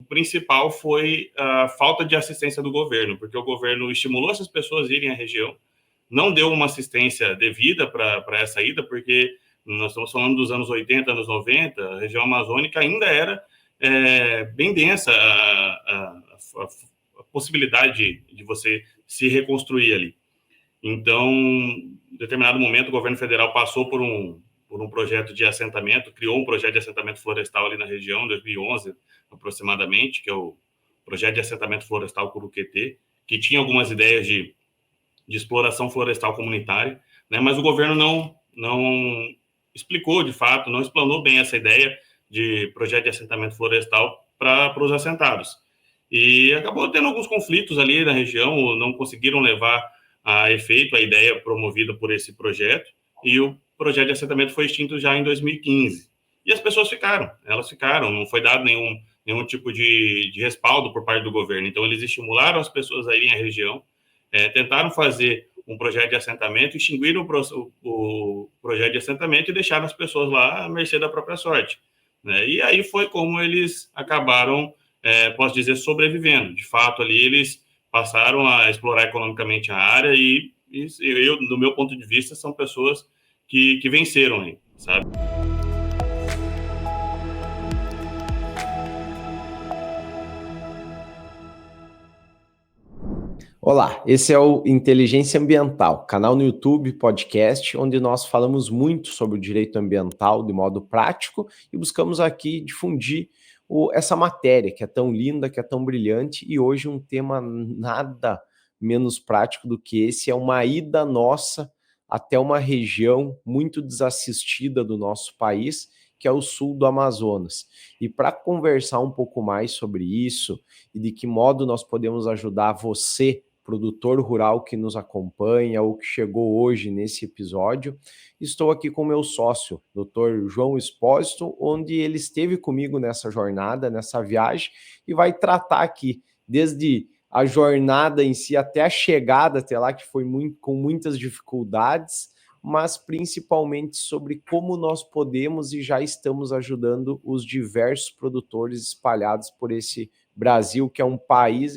principal foi a falta de assistência do governo, porque o governo estimulou essas pessoas a irem à região, não deu uma assistência devida para essa ida, porque nós estamos falando dos anos 80, anos 90, a região amazônica ainda era bem densa a possibilidade de você se reconstruir ali. Então, em determinado momento, o governo federal passou por um projeto de assentamento, criou um projeto de assentamento florestal ali na região, em 2011, aproximadamente, que é o Projeto de Assentamento Florestal Curuquetê, que tinha algumas ideias de exploração florestal comunitária, né, mas o governo não explicou, de fato, não explanou bem essa ideia de projeto de assentamento florestal para os assentados. E acabou tendo alguns conflitos ali na região, não conseguiram levar a efeito a ideia promovida por esse projeto, e o projeto de assentamento foi extinto já em 2015. E as pessoas elas ficaram, não foi dado nenhum tipo de respaldo por parte do governo. Então, eles estimularam as pessoas a irem à região, tentaram fazer um projeto de assentamento, extinguiram o projeto de assentamento e deixaram as pessoas lá à mercê da própria sorte, né? E aí foi como eles acabaram, posso dizer, sobrevivendo. De fato, ali eles passaram a explorar economicamente a área e eu, do meu ponto de vista, são pessoas que venceram aí, sabe? Olá, esse é o Inteligência Ambiental, canal no YouTube, podcast, onde nós falamos muito sobre o direito ambiental de modo prático e buscamos aqui difundir essa matéria que é tão linda, que é tão brilhante, e hoje um tema nada menos prático do que esse, é uma ida nossa até uma região muito desassistida do nosso país, que é o sul do Amazonas. E para conversar um pouco mais sobre isso e de que modo nós podemos ajudar você, produtor rural que nos acompanha ou que chegou hoje nesse episódio, estou aqui com meu sócio, Dr. João Espósito, onde ele esteve comigo nessa jornada, nessa viagem, e vai tratar aqui desde a jornada em si até a chegada até lá, que foi com muitas dificuldades, mas principalmente sobre como nós podemos e já estamos ajudando os diversos produtores espalhados por esse Brasil, que é um país,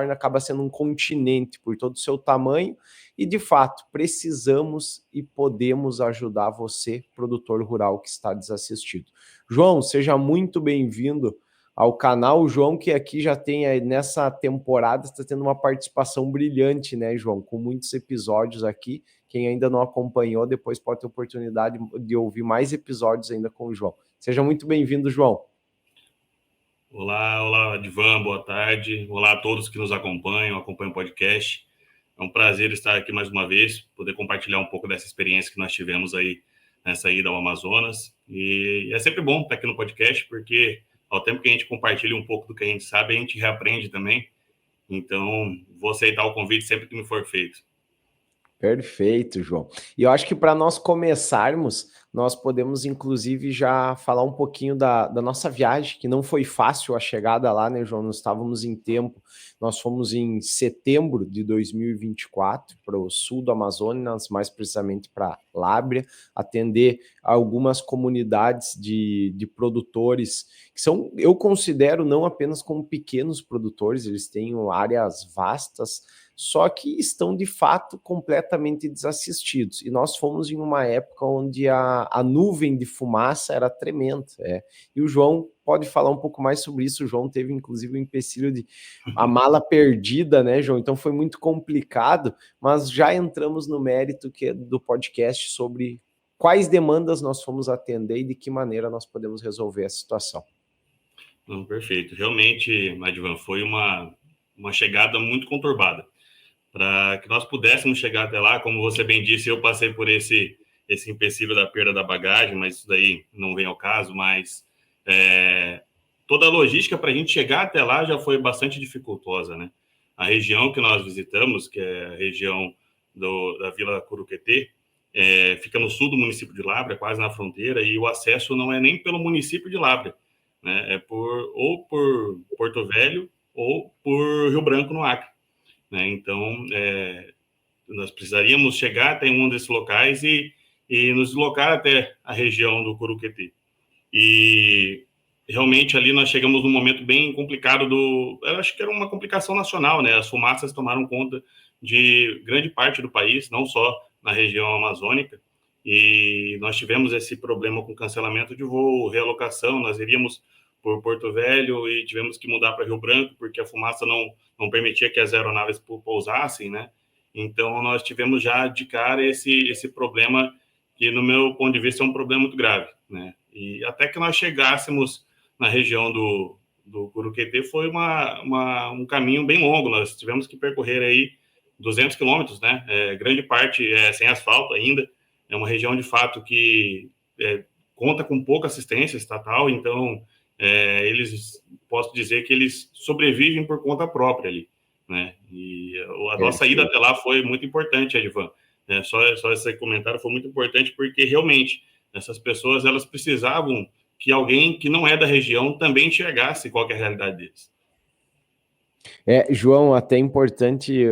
acaba sendo um continente por todo o seu tamanho, e de fato precisamos e podemos ajudar você, produtor rural que está desassistido. João, seja muito bem-vindo ao canal. O João, que aqui já tem, nessa temporada, está tendo uma participação brilhante, né, João? Com muitos episódios aqui. Quem ainda não acompanhou, depois pode ter oportunidade de ouvir mais episódios ainda com o João. Seja muito bem-vindo, João. Olá, Divan, boa tarde. Olá a todos que nos acompanham o podcast. É um prazer estar aqui mais uma vez, poder compartilhar um pouco dessa experiência que nós tivemos aí nessa ida ao Amazonas. E é sempre bom estar aqui no podcast, porque ao tempo que a gente compartilha um pouco do que a gente sabe, a gente reaprende também. Então, vou aceitar o convite sempre que me for feito. Perfeito, João. E eu acho que para nós começarmos, nós podemos inclusive já falar um pouquinho da nossa viagem, que não foi fácil a chegada lá, né, João? Nós estávamos em tempo, nós fomos em setembro de 2024 para o sul do Amazonas, mais precisamente para Lábrea, atender algumas comunidades de produtores, que são, eu considero, não apenas como pequenos produtores, eles têm áreas vastas, só que estão de fato completamente desassistidos. E nós fomos em uma época onde a nuvem de fumaça era tremenda. E o João pode falar um pouco mais sobre isso. O João teve inclusive o empecilho de a mala perdida, né, João? Então foi muito complicado, mas já entramos no mérito do podcast sobre quais demandas nós fomos atender e de que maneira nós podemos resolver a situação. Não, perfeito. Realmente, Madivan, foi uma chegada muito conturbada. Para que nós pudéssemos chegar até lá, como você bem disse, eu passei por esse empecilho da perda da bagagem, mas isso daí não vem ao caso, mas toda a logística para a gente chegar até lá já foi bastante dificultosa, né? A região que nós visitamos, que é a região da Vila Curuquetê, fica no sul do município de Lábrea, quase na fronteira, e o acesso não é nem pelo município de Lábrea, né? É ou por Porto Velho ou por Rio Branco, no Acre, né? Então, nós precisaríamos chegar até um desses locais e nos deslocar até a região do Curuquetê. E realmente ali nós chegamos num momento bem complicado eu acho que era uma complicação nacional, né? As fumaças tomaram conta de grande parte do país, não só na região amazônica, e nós tivemos esse problema com cancelamento de voo, realocação, nós iríamos por Porto Velho e tivemos que mudar para Rio Branco, porque a fumaça não permitia que as aeronaves pousassem, né? Então, nós tivemos já de cara esse problema, que, no meu ponto de vista, é um problema muito grave, né? E até que nós chegássemos na região do Curuquetê, foi um caminho bem longo, nós tivemos que percorrer aí 200 quilômetros, né? Grande parte sem asfalto ainda, é uma região, de fato, que conta com pouca assistência estatal, então, posso dizer que eles sobrevivem por conta própria ali, né? E a nossa ida até lá foi muito importante, Edvan. Só esse comentário foi muito importante, porque realmente essas pessoas, elas precisavam que alguém que não é da região também enxergasse qual que é a realidade deles. João, até importante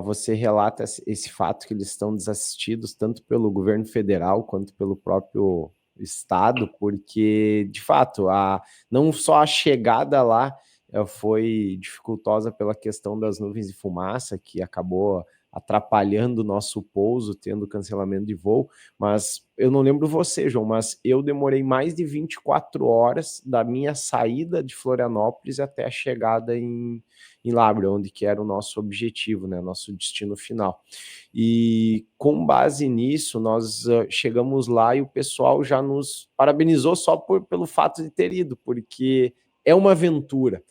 você relata esse fato que eles estão desassistidos tanto pelo governo federal quanto pelo próprio estado, porque, de fato, não só a chegada lá foi dificultosa pela questão das nuvens de fumaça, que acabou atrapalhando o nosso pouso, tendo cancelamento de voo, mas eu não lembro você, João, mas eu demorei mais de 24 horas da minha saída de Florianópolis até a chegada em Lábrea, onde que era o nosso objetivo, né, nosso destino final. E com base nisso, nós chegamos lá e o pessoal já nos parabenizou só pelo fato de ter ido, porque é uma aventura.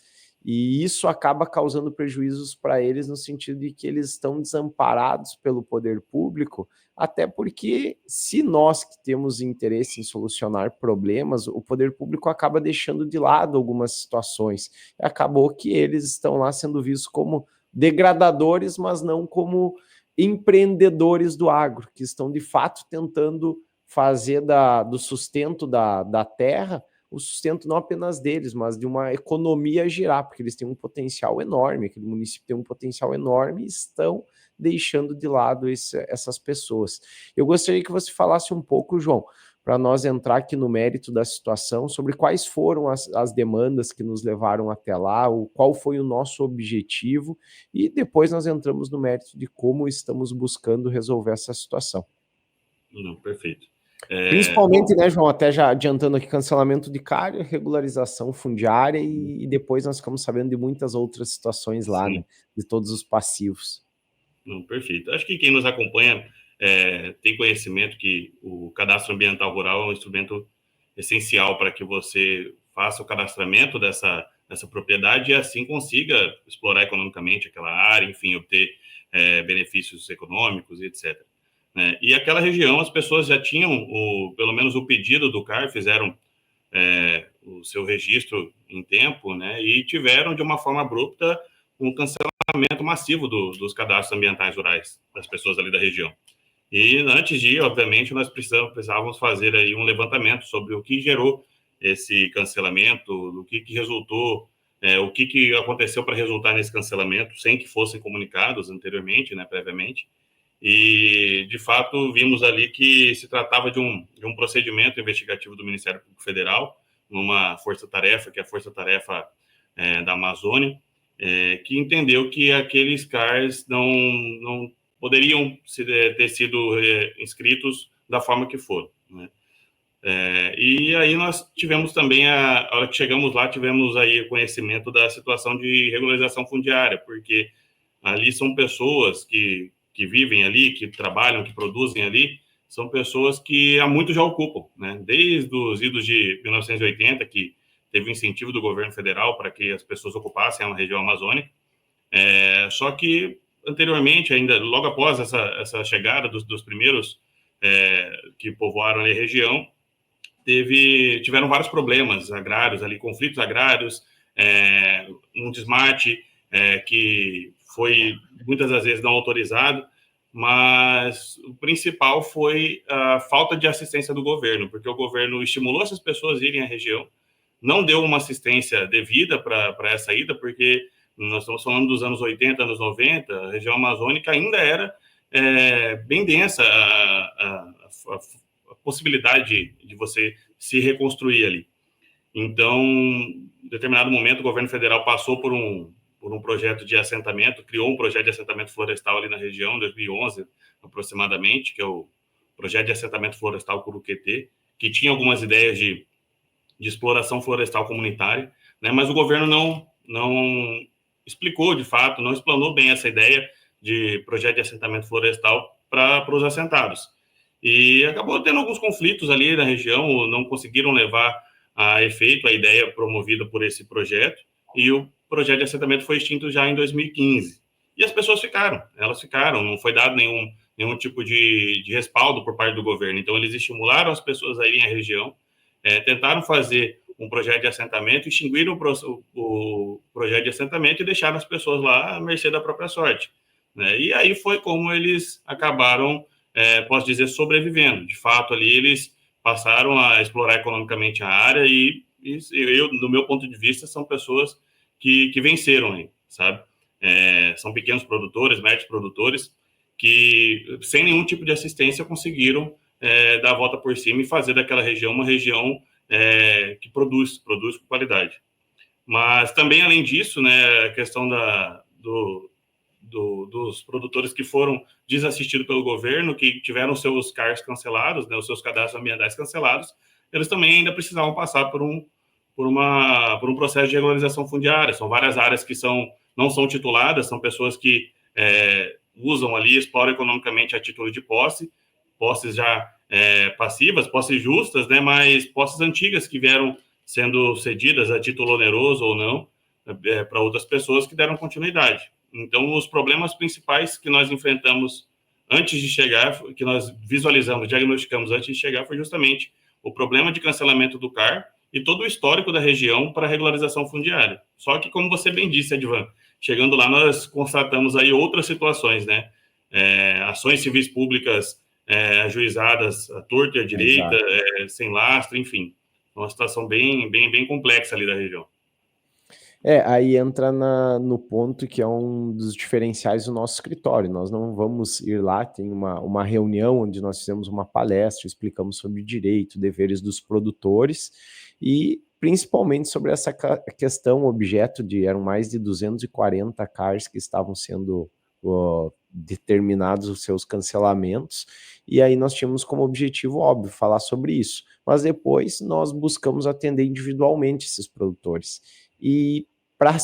E isso acaba causando prejuízos para eles no sentido de que eles estão desamparados pelo poder público, até porque se nós que temos interesse em solucionar problemas, o poder público acaba deixando de lado algumas situações. Acabou que eles estão lá sendo vistos como degradadores, mas não como empreendedores do agro, que estão de fato tentando fazer do sustento da terra o sustento não apenas deles, mas de uma economia girar, porque eles têm um potencial enorme, aquele município tem um potencial enorme e estão deixando de lado essas pessoas. Eu gostaria que você falasse um pouco, João, para nós entrar aqui no mérito da situação, sobre quais foram as demandas que nos levaram até lá, qual foi o nosso objetivo, e depois nós entramos no mérito de como estamos buscando resolver essa situação. Não, perfeito. Principalmente, né, João, até já adiantando aqui, cancelamento de CARE, regularização fundiária e depois nós ficamos sabendo de muitas outras situações lá, né, de todos os passivos. Não, perfeito. Acho que quem nos acompanha tem conhecimento que o cadastro ambiental rural é um instrumento essencial para que você faça o cadastramento dessa propriedade e assim consiga explorar economicamente aquela área, enfim, obter benefícios econômicos e etc. E aquela região, as pessoas já tinham, pelo menos o pedido do CAR, fizeram o seu registro em tempo, né, e tiveram, de uma forma abrupta, um cancelamento massivo dos cadastros ambientais rurais das pessoas ali da região. E antes de ir, obviamente, nós precisávamos fazer aí um levantamento sobre o que gerou esse cancelamento, do que resultou, o que aconteceu para resultar nesse cancelamento, sem que fossem comunicados anteriormente, né, previamente. E, de fato, vimos ali que se tratava de um procedimento investigativo do Ministério Público Federal, numa força-tarefa, que é a Força-Tarefa da Amazônia, que entendeu que aqueles CARs não poderiam ter sido inscritos da forma que foram, né? E aí nós tivemos também, a hora que chegamos lá, tivemos aí conhecimento da situação de regularização fundiária, porque ali são pessoas que vivem ali, que trabalham, que produzem ali, são pessoas que há muito já ocupam, né? Desde os idos de 1980, que teve um incentivo do governo federal para que as pessoas ocupassem a região amazônica, só que anteriormente, ainda logo após essa chegada dos primeiros que povoaram a região, tiveram vários problemas agrários ali, conflitos agrários, um desmate que foi muitas das vezes não autorizado, mas o principal foi a falta de assistência do governo, porque o governo estimulou essas pessoas a irem à região, não deu uma assistência devida para essa ida, porque nós estamos falando dos anos 80, anos 90, a região amazônica ainda era bem densa a possibilidade de você se reconstruir ali. Então, em determinado momento, o governo federal passou por um projeto de assentamento, criou um projeto de assentamento florestal ali na região, em 2011, aproximadamente, que é o Projeto de Assentamento Florestal Curuquetê, que tinha algumas ideias de exploração florestal comunitária, né, mas o governo não explicou, de fato, não explanou bem essa ideia de projeto de assentamento florestal para os assentados. E acabou tendo alguns conflitos ali na região, não conseguiram levar a efeito a ideia promovida por esse projeto, e o projeto de assentamento foi extinto já em 2015. E as pessoas elas ficaram, não foi dado nenhum tipo de respaldo por parte do governo. Então, eles estimularam as pessoas a irem à região, tentaram fazer um projeto de assentamento, extinguiram o projeto de assentamento e deixaram as pessoas lá à mercê da própria sorte, né? E aí foi como eles acabaram, posso dizer, sobrevivendo. De fato, ali eles passaram a explorar economicamente a área eu, do meu ponto de vista, são pessoas que venceram aí, sabe? São pequenos produtores, médios produtores, que sem nenhum tipo de assistência conseguiram dar a volta por cima e fazer daquela região uma região que produz com qualidade. Mas também, além disso, né, a questão dos produtores que foram desassistidos pelo governo, que tiveram seus CARs cancelados, né, os seus cadastros ambientais cancelados, eles também ainda precisavam passar por um processo de regularização fundiária. São várias áreas que não são tituladas, são pessoas que usam ali, exploram economicamente a título de posses já passivas, posses justas, né, mas posses antigas que vieram sendo cedidas a título oneroso ou não, para outras pessoas que deram continuidade. Então, os problemas principais que nós enfrentamos antes de chegar, que nós visualizamos, diagnosticamos antes de chegar, foi justamente o problema de cancelamento do CAR e todo o histórico da região para regularização fundiária. Só que, como você bem disse, Edvan, chegando lá, nós constatamos aí outras situações, né? Ações civis públicas ajuizadas à torta e à direita, sem lastro, enfim. Uma situação bem complexa ali da região. Aí entra no ponto que é um dos diferenciais do nosso escritório. Nós não vamos ir lá, tem uma reunião onde nós fizemos uma palestra, explicamos sobre direito, deveres dos produtores e principalmente sobre essa questão, objeto eram mais de 240 CARs que estavam sendo determinados os seus cancelamentos, e aí nós tínhamos como objetivo, óbvio, falar sobre isso. Mas depois nós buscamos atender individualmente esses produtores. E para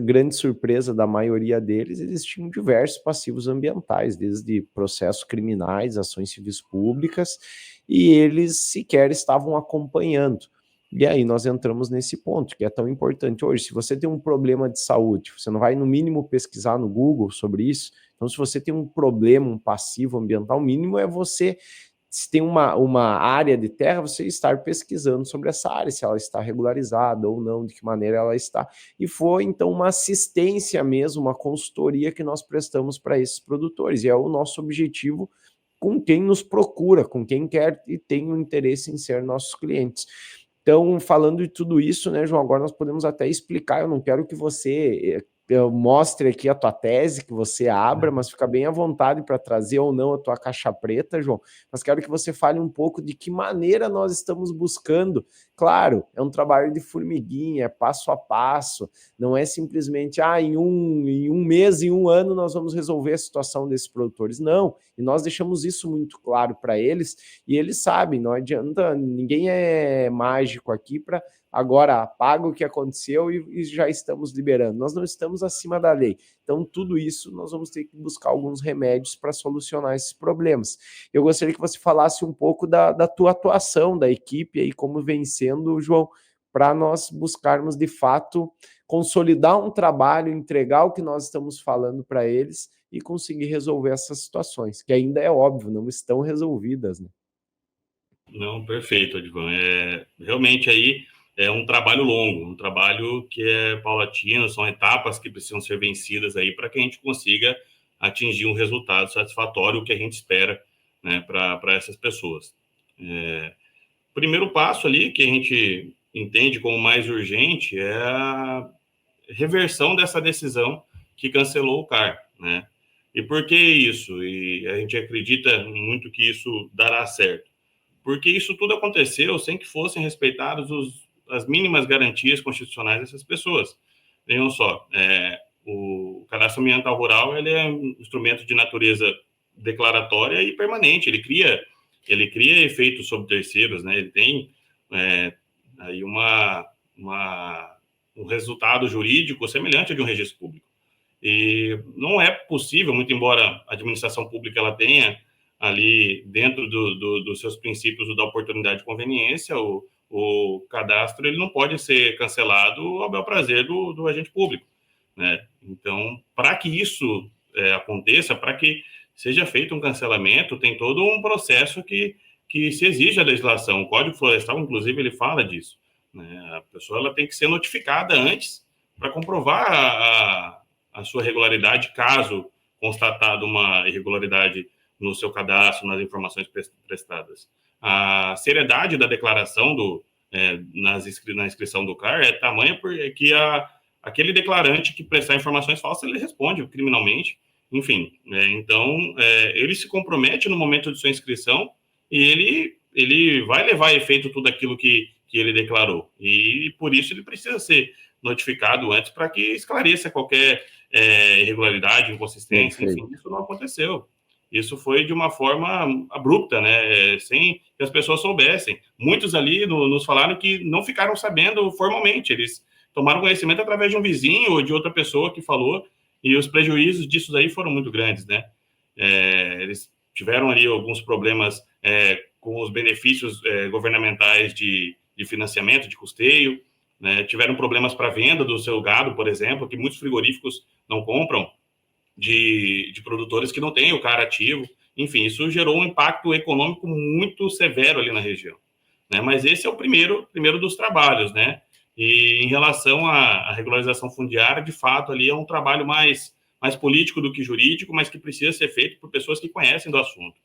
grande surpresa da maioria deles, eles tinham diversos passivos ambientais, desde processos criminais, ações civis públicas, e eles sequer estavam acompanhando. E aí nós entramos nesse ponto, que é tão importante hoje. Se você tem um problema de saúde, você não vai, no mínimo, pesquisar no Google sobre isso. Então, se você tem um problema, um passivo ambiental, o mínimo é você, se tem uma área de terra, você estar pesquisando sobre essa área, se ela está regularizada ou não, de que maneira ela está. E foi, então, uma assistência mesmo, uma consultoria que nós prestamos para esses produtores. E é o nosso objetivo com quem nos procura, com quem quer e tem um interesse em ser nossos clientes. Então, falando de tudo isso, né, João, agora nós podemos até explicar, eu não quero que você mostre aqui a tua tese, que você abra, mas fica bem à vontade para trazer ou não a tua caixa preta, João, mas quero que você fale um pouco de que maneira nós estamos buscando. Claro, é um trabalho de formiguinha, é passo a passo, não é simplesmente, em um mês, em um ano, nós vamos resolver a situação desses produtores. Não, e nós deixamos isso muito claro para eles, e eles sabem, não adianta, ninguém é mágico aqui para agora apaga o que aconteceu e já estamos liberando. Nós não estamos acima da lei. Então, tudo isso nós vamos ter que buscar alguns remédios para solucionar esses problemas. Eu gostaria que você falasse um pouco da tua atuação, da equipe aí, como vem sendo, João, para nós buscarmos, de fato, consolidar um trabalho, entregar o que nós estamos falando para eles e conseguir resolver essas situações, que ainda é óbvio, não estão resolvidas, né? Não, perfeito, Edvan. Realmente aí é um trabalho longo, um trabalho que é paulatino, são etapas que precisam ser vencidas aí para que a gente consiga atingir um resultado satisfatório, o que a gente espera, né, para essas pessoas. O primeiro passo ali, que a gente entende como mais urgente, é a reversão dessa decisão que cancelou o CAR, né? E por que isso? E a gente acredita muito que isso dará certo. Porque isso tudo aconteceu sem que fossem respeitados as mínimas garantias constitucionais dessas pessoas. Vejam só, o cadastro ambiental rural ele é um instrumento de natureza declaratória e permanente, ele cria efeitos sobre terceiros, né? Ele tem aí um resultado jurídico semelhante ao de um registro público. E não é possível, muito embora a administração pública ela tenha ali dentro dos seus princípios da oportunidade de conveniência, o cadastro ele não pode ser cancelado ao bel prazer do agente público, né? Então, para que isso aconteça, para que seja feito um cancelamento, tem todo um processo que se exige a legislação. O Código Florestal, inclusive, ele fala disso, né? A pessoa ela tem que ser notificada antes para comprovar a sua regularidade, caso constatada uma irregularidade no seu cadastro, nas informações prestadas. A seriedade da declaração na inscrição do CAR é tamanha porque aquele declarante que prestar informações falsas, ele responde criminalmente. Enfim, então, ele se compromete no momento de sua inscrição e ele vai levar a efeito tudo aquilo que ele declarou. E, por isso, ele precisa ser notificado antes para que esclareça qualquer irregularidade, inconsistência. Enfim, isso não aconteceu. Isso foi de uma forma abrupta, né? Sem que as pessoas soubessem. Muitos ali nos falaram que não ficaram sabendo formalmente. Eles tomaram conhecimento através de um vizinho ou de outra pessoa que falou, e os prejuízos disso daí foram muito grandes, né? Eles tiveram ali alguns problemas com os benefícios governamentais de financiamento, de custeio, né? Tiveram problemas para venda do seu gado, por exemplo, que muitos frigoríficos não compram de produtores que não têm o CAR ativo. Enfim, isso gerou um impacto econômico muito severo ali na região, né? Mas esse é o primeiro dos trabalhos, né? E em relação à regularização fundiária, de fato, ali é um trabalho mais político do que jurídico, mas que precisa ser feito por pessoas que conhecem do assunto,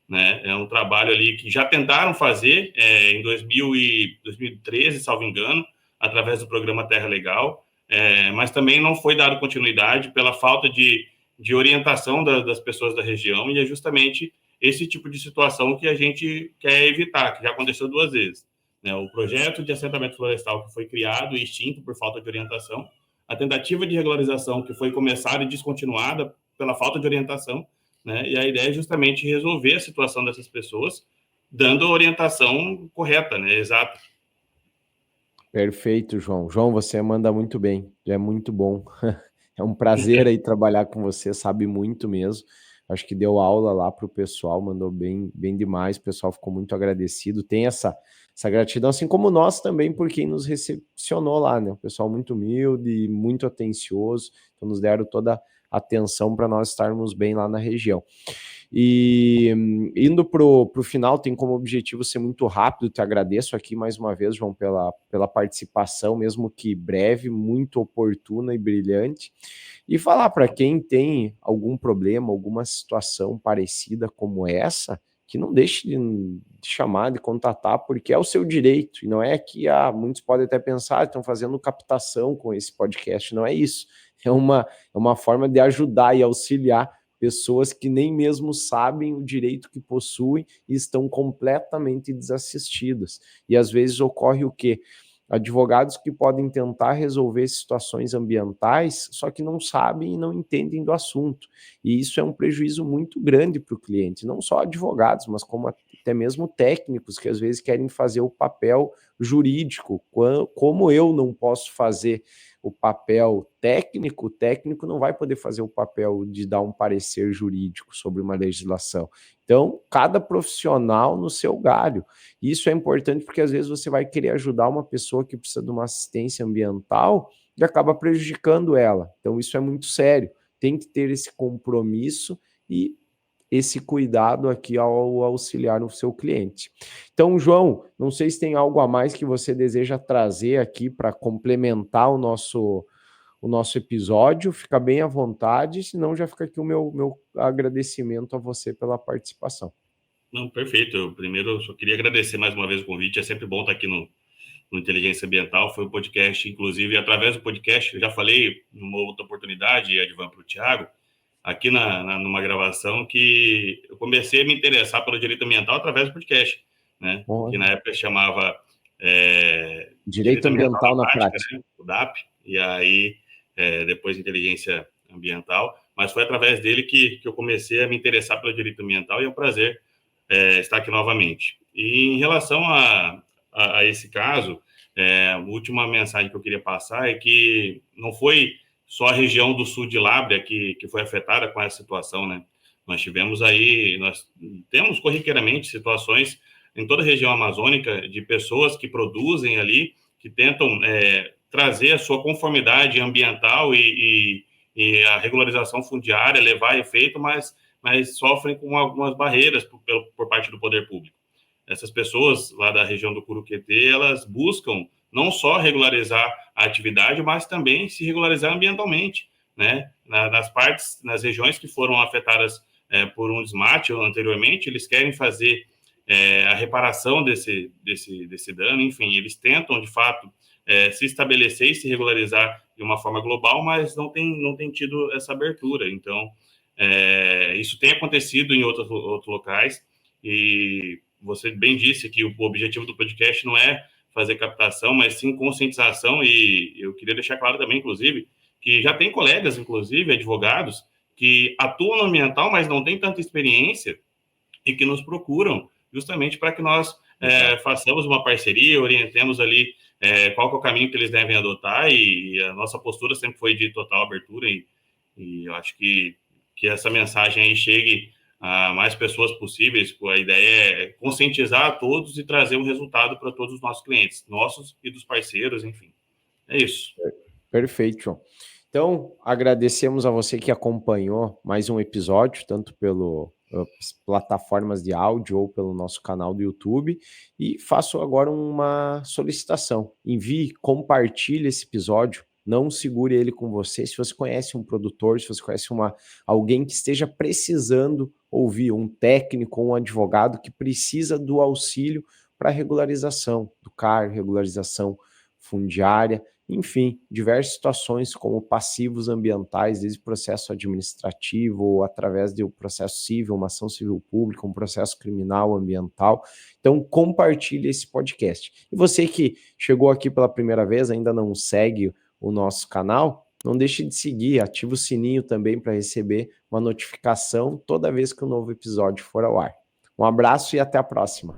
né? É um trabalho ali que já tentaram fazer em 2013, salvo engano, através do programa Terra Legal, mas também não foi dado continuidade pela falta de orientação das pessoas da região, e é justamente esse tipo de situação que a gente quer evitar, que já aconteceu 2 vezes, né? O projeto de assentamento florestal que foi criado e extinto por falta de orientação, a tentativa de regularização que foi começada e descontinuada pela falta de orientação, né? E a ideia é justamente resolver a situação dessas pessoas, dando a orientação correta, né? Exata. Perfeito, João. João, você manda muito bem, é muito bom. É um prazer aí trabalhar com você, sabe muito mesmo. Acho que deu aula lá para o pessoal, mandou bem demais, o pessoal ficou muito agradecido. Tem essa gratidão, assim como nós também, por quem nos recepcionou lá, né? O pessoal muito humilde, muito atencioso, então nos deram toda a atenção para nós estarmos bem lá na região. E indo para o final, tem como objetivo ser muito rápido. Te agradeço aqui mais uma vez, João, pela participação, mesmo que breve, muito oportuna e brilhante. E falar para quem tem algum problema, alguma situação parecida como essa, que não deixe de chamar, de contatar, porque é o seu direito. E não é que muitos podem até pensar, estão fazendo captação com esse podcast. Não é isso. É uma forma de ajudar e auxiliar pessoas que nem mesmo sabem o direito que possuem e estão completamente desassistidas. E às vezes ocorre o quê? Advogados que podem tentar resolver situações ambientais, só que não sabem e não entendem do assunto. E isso é um prejuízo muito grande para o cliente, não só advogados, mas como até mesmo técnicos, que às vezes querem fazer o papel jurídico. Como eu não posso fazer o papel técnico, o técnico não vai poder fazer o papel de dar um parecer jurídico sobre uma legislação. Então, cada profissional no seu galho. Isso é importante porque às vezes você vai querer ajudar uma pessoa que precisa de uma assistência ambiental e acaba prejudicando ela. Então, isso é muito sério. Tem que ter esse compromisso e esse cuidado aqui ao auxiliar o seu cliente. Então, João, não sei se tem algo a mais que você deseja trazer aqui para complementar o nosso episódio. Fica bem à vontade, senão já fica aqui o meu agradecimento a você pela participação. Não, perfeito. Eu primeiro só queria agradecer mais uma vez o convite. É sempre bom estar aqui no Inteligência Ambiental. Foi um podcast, inclusive, através do podcast, eu já falei numa outra oportunidade, Edvan, para o Thiago, aqui numa gravação, que eu comecei a me interessar pelo direito ambiental através do podcast, né? Que na época chamava Direito Ambiental na Prática, né? O DAP, e aí depois Inteligência Ambiental, mas foi através dele que eu comecei a me interessar pelo direito ambiental, e é um prazer estar aqui novamente. E em relação a esse caso, a última mensagem que eu queria passar é que não foi só a região do sul de Lábrea que foi afetada com essa situação, né? Nós temos corriqueiramente situações em toda a região amazônica de pessoas que produzem ali, que tentam trazer a sua conformidade ambiental e a regularização fundiária, levar a efeito, mas sofrem com algumas barreiras por parte do poder público. Essas pessoas lá da região do Curuquetê, elas buscam não só regularizar a atividade, mas também se regularizar ambientalmente, né? Nas regiões que foram afetadas por um desmate anteriormente, eles querem fazer a reparação desse dano, enfim, eles tentam, de fato, se estabelecer e se regularizar de uma forma global, mas não tem tido essa abertura. Então, isso tem acontecido em outros locais, e você bem disse que o objetivo do podcast não é fazer captação, mas sim conscientização, e eu queria deixar claro também, inclusive, que já tem colegas, inclusive, advogados, que atuam no ambiental, mas não têm tanta experiência e que nos procuram justamente para que nós façamos uma parceria, orientemos ali qual que é o caminho que eles devem adotar, e a nossa postura sempre foi de total abertura, e eu acho que essa mensagem aí chegue a mais pessoas possíveis. A ideia é conscientizar a todos e trazer um resultado para todos os nossos clientes, nossos e dos parceiros, enfim. É isso. Perfeito, João. Então, agradecemos a você que acompanhou mais um episódio, tanto pelas plataformas de áudio ou pelo nosso canal do YouTube, e faço agora uma solicitação. Envie, compartilhe esse episódio, não segure ele com você. Se você conhece um produtor, se você conhece alguém que esteja precisando ouvir, um técnico ou um advogado que precisa do auxílio para regularização do CAR, regularização fundiária, enfim, diversas situações como passivos ambientais, desde processo administrativo ou através de um processo civil, uma ação civil pública, um processo criminal ambiental. Então, compartilhe esse podcast. E você que chegou aqui pela primeira vez, ainda não segue o nosso canal, não deixe de seguir, ative o sininho também para receber uma notificação toda vez que um novo episódio for ao ar. Um abraço e até a próxima.